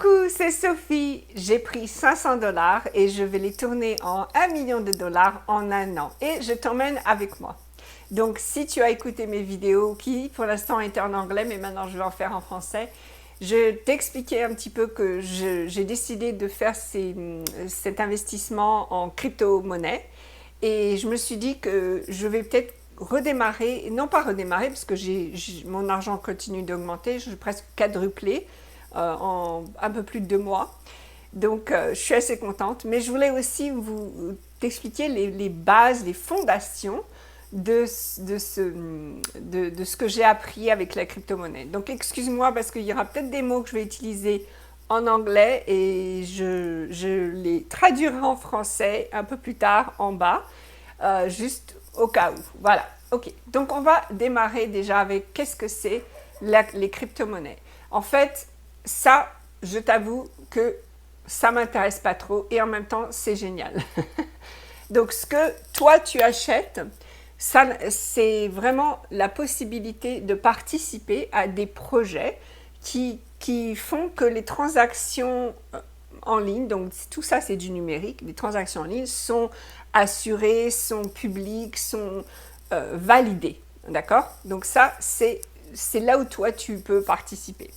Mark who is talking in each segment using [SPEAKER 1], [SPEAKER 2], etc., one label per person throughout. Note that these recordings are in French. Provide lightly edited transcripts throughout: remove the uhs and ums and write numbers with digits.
[SPEAKER 1] Coucou, c'est Sophie. J'ai pris 500 $ et je vais les tourner en 1 million de dollars en un an. Et je t'emmène avec moi. Donc, si tu as écouté mes vidéos qui, pour l'instant, étaient en anglais, mais maintenant je vais en faire en français, je t'expliquais un petit peu que j'ai décidé de faire cet investissement en crypto-monnaie. Et je me suis dit que je vais peut-être redémarrer, non pas redémarrer, parce que mon argent continue d'augmenter, je suis presque quadruplé en un peu plus de 2 mois. Donc, je suis assez contente. Mais je voulais aussi t'expliquer les bases, les fondations de ce que j'ai appris avec la crypto-monnaie. Donc, excuse-moi parce qu'il y aura peut-être des mots que je vais utiliser en anglais et je les traduirai en français un peu plus tard en bas, juste au cas où. Voilà, ok. Donc, on va démarrer déjà avec qu'est-ce que c'est les crypto-monnaies. En fait, ça, je t'avoue que ça m'intéresse pas trop et en même temps, c'est génial. Donc, ce que toi, tu achètes, c'est vraiment la possibilité de participer à des projets qui font que les transactions en ligne, donc tout ça, c'est du numérique, les transactions en ligne sont assurées, sont publiques, sont validées. D'accord? Donc, ça, c'est là où toi, tu peux participer.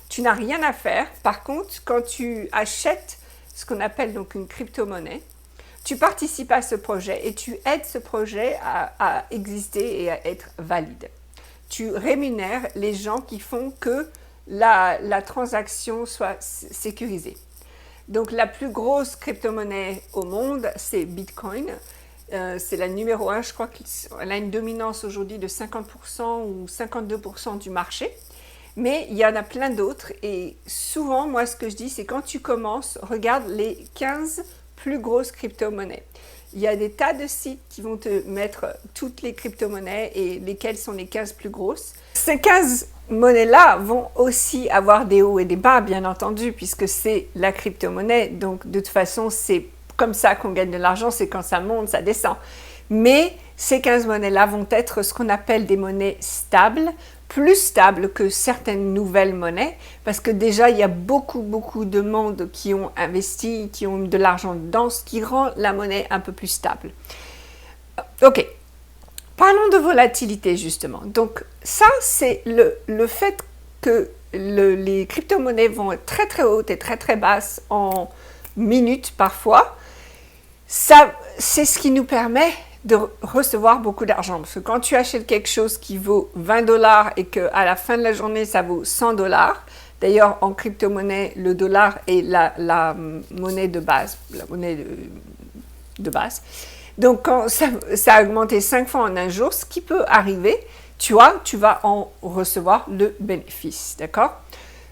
[SPEAKER 1] Tu n'as rien à faire. Par contre, quand tu achètes ce qu'on appelle donc une crypto-monnaie, tu participes à ce projet et tu aides ce projet à exister et à être valide. Tu rémunères les gens qui font que la transaction soit sécurisée. Donc, la plus grosse crypto-monnaie au monde, c'est Bitcoin. C'est la numéro 1, je crois qu'elle a une dominance aujourd'hui de 50% ou 52% du marché. Mais il y en a plein d'autres et souvent, moi, ce que je dis, c'est quand tu commences, regarde les 15 plus grosses crypto-monnaies. Il y a des tas de sites qui vont te mettre toutes les crypto-monnaies et lesquelles sont les 15 plus grosses. Ces 15 monnaies-là vont aussi avoir des hauts et des bas, bien entendu, puisque c'est la crypto-monnaie. Donc, de toute façon, c'est comme ça qu'on gagne de l'argent, c'est quand ça monte, ça descend. Mais ces 15 monnaies-là vont être ce qu'on appelle des monnaies stables, plus stables que certaines nouvelles monnaies, parce que déjà, il y a beaucoup de monde qui ont investi, qui ont de l'argent dedans, ce qui rend la monnaie un peu plus stable. Ok, parlons de volatilité, justement. Donc, ça, c'est le fait que les crypto-monnaies vont être très hautes et très basses en minutes parfois. Ça, c'est ce qui nous permet de recevoir beaucoup d'argent. Parce que quand tu achètes quelque chose qui vaut 20 $ et qu'à la fin de la journée, ça vaut 100 $, d'ailleurs, en crypto-monnaie, le dollar est la monnaie de base, la monnaie de base. Donc, quand ça a augmenté 5 fois en un jour, ce qui peut arriver, tu vas en recevoir le bénéfice, d'accord?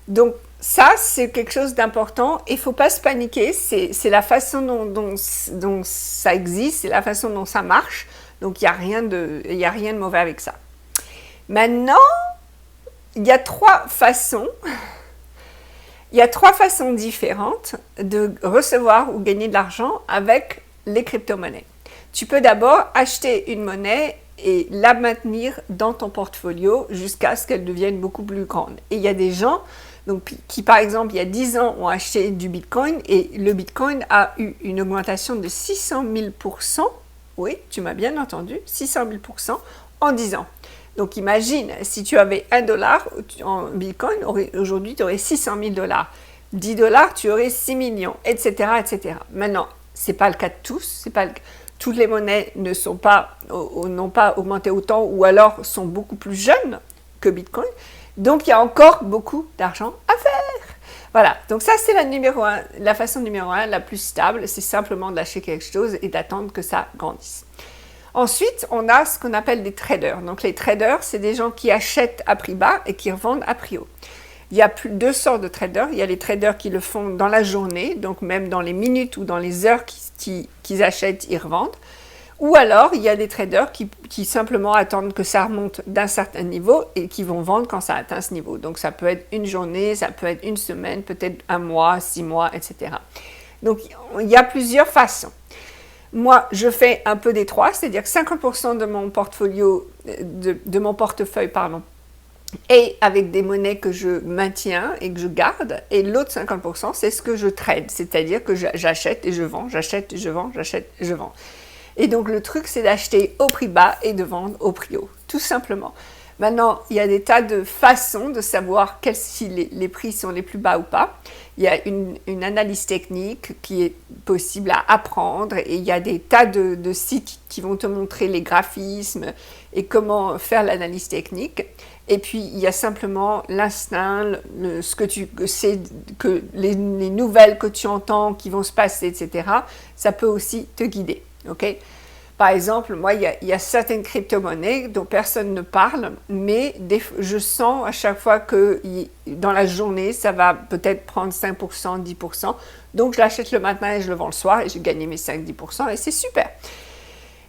[SPEAKER 1] Donc, ça, c'est quelque chose d'important et il ne faut pas se paniquer, c'est la façon dont ça existe, c'est la façon dont ça marche, donc il n'y a rien de mauvais avec ça. Maintenant, il y a trois façons différentes de recevoir ou gagner de l'argent avec les crypto-monnaies. Tu peux d'abord acheter une monnaie et la maintenir dans ton portfolio jusqu'à ce qu'elle devienne beaucoup plus grande. Et il y a des gens qui, par exemple, il y a 10 ans, ont acheté du Bitcoin et le Bitcoin a eu une augmentation de 600 000%. Oui, tu m'as bien entendu, 600 000% en 10 ans. Donc, imagine, si tu avais 1 dollar en Bitcoin, aujourd'hui, tu aurais 600 000 $. 10 $, tu aurais 6 millions, etc., etc. Maintenant, ce n'est pas le cas de tous, toutes les monnaies n'ont pas augmenté autant ou alors sont beaucoup plus jeunes que Bitcoin. Donc, il y a encore beaucoup d'argent à faire. Voilà, donc ça, c'est la façon numéro 1, la plus stable, c'est simplement d'acheter quelque chose et d'attendre que ça grandisse. Ensuite, on a ce qu'on appelle des traders. Donc, les traders, c'est des gens qui achètent à prix bas et qui revendent à prix haut. Il y a deux sortes de traders. Il y a les traders qui le font dans la journée, donc même dans les minutes ou dans les heures qu'ils achètent, ils revendent. Ou alors, il y a des traders qui simplement attendent que ça remonte d'un certain niveau et qui vont vendre quand ça atteint ce niveau. Donc, ça peut être une journée, ça peut être une semaine, peut-être un mois, 6 mois, etc. Donc, il y a plusieurs façons. Moi, je fais un peu des trois, c'est-à-dire que 50% de mon portefeuille, et avec des monnaies que je maintiens et que je garde, et l'autre 50%, c'est ce que je trade, c'est-à-dire que j'achète et je vends, j'achète et je vends, j'achète et je vends. Et donc le truc, c'est d'acheter au prix bas et de vendre au prix haut, tout simplement. Maintenant, il y a des tas de façons de savoir si les prix sont les plus bas ou pas. Il y a une analyse technique qui est possible à apprendre et il y a des tas de sites qui vont te montrer les graphismes et comment faire l'analyse technique. Et puis, il y a simplement l'instinct, ce que tu sais, que les nouvelles que tu entends qui vont se passer, etc. Ça peut aussi te guider, ok? Par exemple, moi, il y a certaines crypto-monnaies dont personne ne parle, mais je sens à chaque fois que dans la journée, ça va peut-être prendre 5%, 10%. Donc, je l'achète le matin et je le vends le soir et j'ai gagné mes 5-10% et c'est super.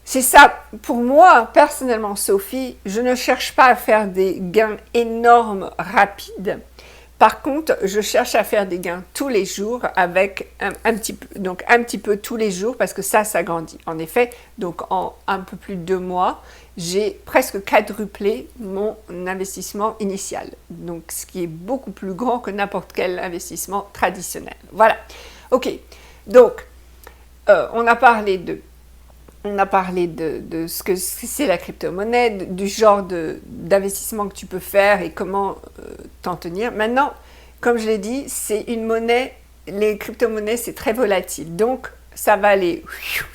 [SPEAKER 1] C'est ça, pour moi, personnellement, Sophie, je ne cherche pas à faire des gains énormes, rapides. Par contre, je cherche à faire des gains tous les jours avec un petit peu tous les jours parce que ça grandit. En effet, donc en un peu plus de 2 mois, j'ai presque quadruplé mon investissement initial. Donc, ce qui est beaucoup plus grand que n'importe quel investissement traditionnel. Voilà. Ok. Donc, on a parlé de ce que c'est la crypto-monnaie, du genre d'investissement que tu peux faire et comment t'en tenir. Maintenant, comme je l'ai dit, c'est une monnaie, les crypto-monnaies, c'est très volatile. Donc, ça va aller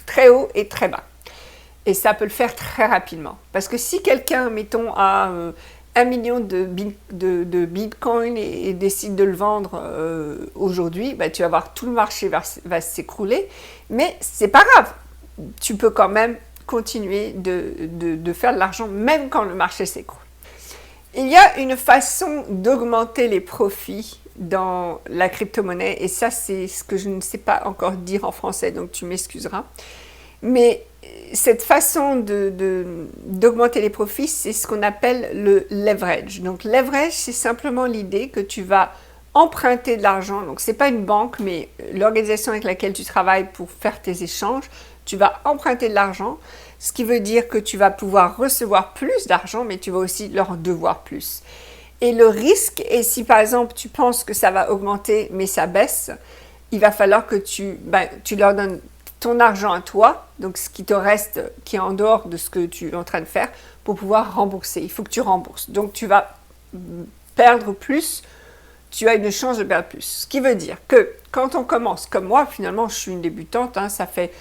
[SPEAKER 1] très haut et très bas. Et ça peut le faire très rapidement. Parce que si quelqu'un, mettons, a 1 million de bitcoin et décide de le vendre aujourd'hui, bah, tu vas voir tout le marché va s'écrouler. Mais c'est pas grave. Tu peux quand même continuer de faire de l'argent même quand le marché s'écroule. Il y a une façon d'augmenter les profits dans la crypto-monnaie et ça c'est ce que je ne sais pas encore dire en français donc tu m'excuseras. Mais cette façon d'augmenter les profits c'est ce qu'on appelle le leverage. Donc leverage c'est simplement l'idée que tu vas emprunter de l'argent. Donc c'est pas une banque mais l'organisation avec laquelle tu travailles pour faire tes échanges. Tu vas emprunter de l'argent, ce qui veut dire que tu vas pouvoir recevoir plus d'argent, mais tu vas aussi leur devoir plus. Et le risque, et si par exemple tu penses que ça va augmenter, mais ça baisse, il va falloir que tu leur donnes ton argent à toi, donc ce qui te reste, qui est en dehors de ce que tu es en train de faire, pour pouvoir rembourser. Il faut que tu rembourses. Donc tu vas perdre plus, tu as une chance de perdre plus. Ce qui veut dire que quand on commence, comme moi, finalement je suis une débutante, ça fait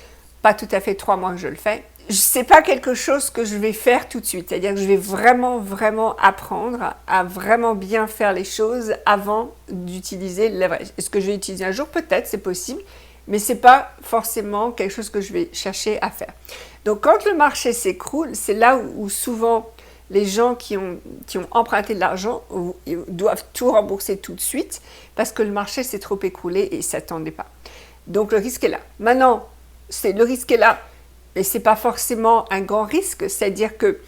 [SPEAKER 1] pas tout à fait 3 mois que je le fais. C'est pas quelque chose que je vais faire tout de suite. C'est-à-dire que je vais vraiment apprendre à vraiment bien faire les choses avant d'utiliser le leverage. Est-ce que je vais utiliser un jour? Peut-être, c'est possible. Mais c'est pas forcément quelque chose que je vais chercher à faire. Donc quand le marché s'écroule, c'est là où souvent les gens qui ont emprunté de l'argent doivent tout rembourser tout de suite parce que le marché s'est trop écroulé et ne s'attendait pas. Donc le risque est là. Maintenant, le risque est là, mais ce n'est pas forcément un grand risque, c'est-à-dire que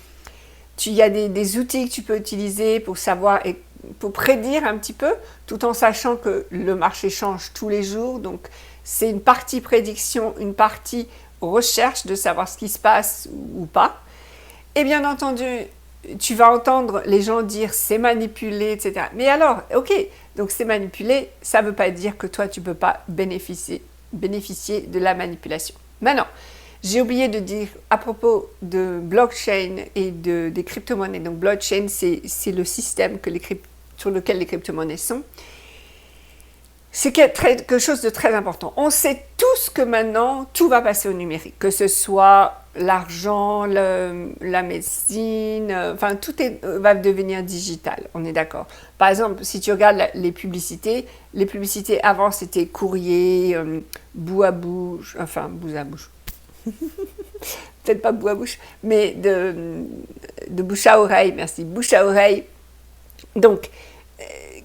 [SPEAKER 1] il y a des outils que tu peux utiliser pour savoir et pour prédire un petit peu, tout en sachant que le marché change tous les jours, donc c'est une partie prédiction, une partie recherche de savoir ce qui se passe ou pas. Et bien entendu, tu vas entendre les gens dire c'est manipulé, etc. Mais alors, ok, donc c'est manipulé, ça ne veut pas dire que toi tu ne peux pas bénéficier de la manipulation. Maintenant, j'ai oublié de dire à propos de blockchain et des crypto-monnaies. Donc blockchain, c'est le système sur lequel les crypto-monnaies sont. C'est quelque chose de très important. On sait tous que maintenant, tout va passer au numérique, que ce soit l'argent, la médecine, enfin tout va devenir digital, on est d'accord. Par exemple, si tu regardes les publicités avant c'était courrier, bout à bouche, peut-être pas bout à bouche, mais de bouche à oreille, merci, bouche à oreille. Donc,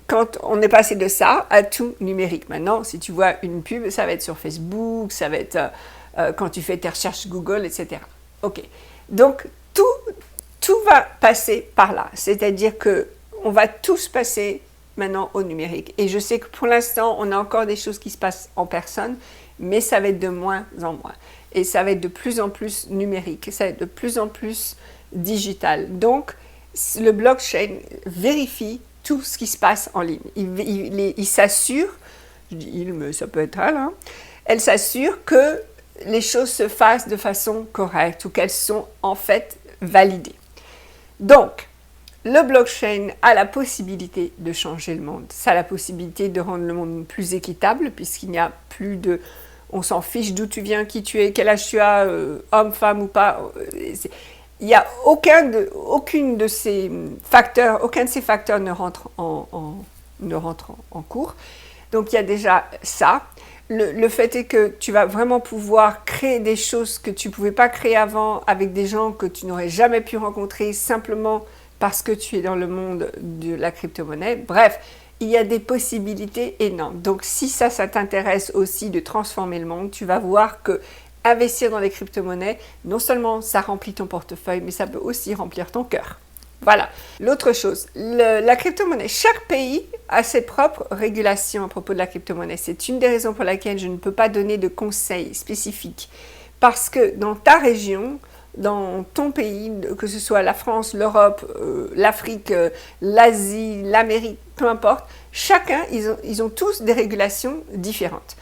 [SPEAKER 1] quand on est passé de ça à tout numérique. Maintenant, si tu vois une pub, ça va être sur Facebook, ça va être quand tu fais tes recherches Google, etc. Ok. Donc, tout va passer par là. C'est-à-dire qu'on va tous passer maintenant au numérique. Et je sais que pour l'instant, on a encore des choses qui se passent en personne, mais ça va être de moins en moins. Et ça va être de plus en plus numérique, ça va être de plus en plus digital. Donc, le blockchain vérifie tout ce qui se passe en ligne. Il s'assure, je dis il, mais ça peut être elle, hein, elle s'assure que les choses se fassent de façon correcte ou qu'elles sont en fait validées. Donc, le blockchain a la possibilité de changer le monde. Ça a la possibilité de rendre le monde plus équitable puisqu'il n'y a plus de... On s'en fiche d'où tu viens, qui tu es, quel âge tu as, homme, femme ou pas. Il n'y a aucun de ces facteurs ne rentre en cours. Donc il y a déjà ça. Le fait est que tu vas vraiment pouvoir créer des choses que tu ne pouvais pas créer avant avec des gens que tu n'aurais jamais pu rencontrer simplement parce que tu es dans le monde de la crypto-monnaie. Bref, il y a des possibilités énormes. Donc si ça t'intéresse aussi de transformer le monde, tu vas voir que investir dans les crypto-monnaies, non seulement ça remplit ton portefeuille, mais ça peut aussi remplir ton cœur. Voilà. L'autre chose, la crypto-monnaie, chaque pays a ses propres régulations à propos de la crypto-monnaie. C'est une des raisons pour laquelle je ne peux pas donner de conseils spécifiques. Parce que dans ta région, dans ton pays, que ce soit la France, l'Europe, l'Afrique, l'Asie, l'Amérique, peu importe, chacun, ils ont tous des régulations différentes.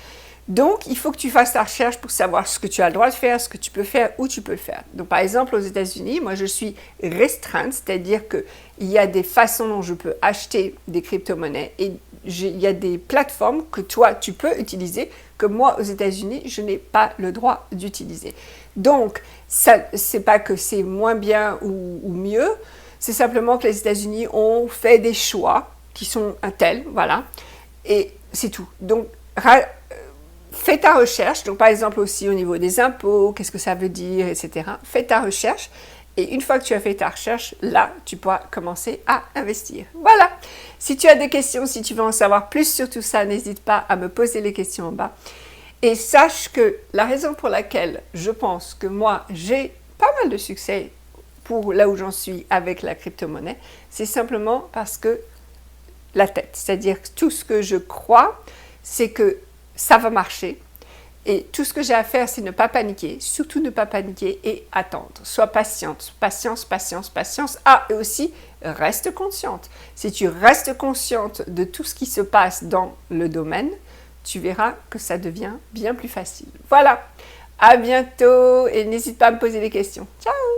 [SPEAKER 1] Donc, il faut que tu fasses ta recherche pour savoir ce que tu as le droit de faire, ce que tu peux faire, où tu peux le faire. Donc, par exemple, aux États-Unis, moi, je suis restreinte, c'est-à-dire qu'il y a des façons dont je peux acheter des crypto-monnaies et il y a des plateformes que toi, tu peux utiliser, que moi, aux États-Unis, je n'ai pas le droit d'utiliser. Donc, c'est pas que c'est moins bien ou mieux, c'est simplement que les États-Unis ont fait des choix qui sont un tel, voilà, et c'est tout. Donc, fais ta recherche, donc par exemple aussi au niveau des impôts, qu'est-ce que ça veut dire, etc. Fais ta recherche et une fois que tu as fait ta recherche, là, tu pourras commencer à investir. Voilà. Si tu as des questions, si tu veux en savoir plus sur tout ça, n'hésite pas à me poser les questions en bas. Et sache que la raison pour laquelle je pense que moi, j'ai pas mal de succès pour là où j'en suis avec la crypto-monnaie, c'est simplement parce que la tête, c'est-à-dire que tout ce que je crois, c'est que ça va marcher. Et tout ce que j'ai à faire, c'est ne pas paniquer, surtout ne pas paniquer et attendre. Sois patiente, patience, patience, patience. Ah, et aussi, reste consciente. Si tu restes consciente de tout ce qui se passe dans le domaine, tu verras que ça devient bien plus facile. Voilà, à bientôt et n'hésite pas à me poser des questions. Ciao!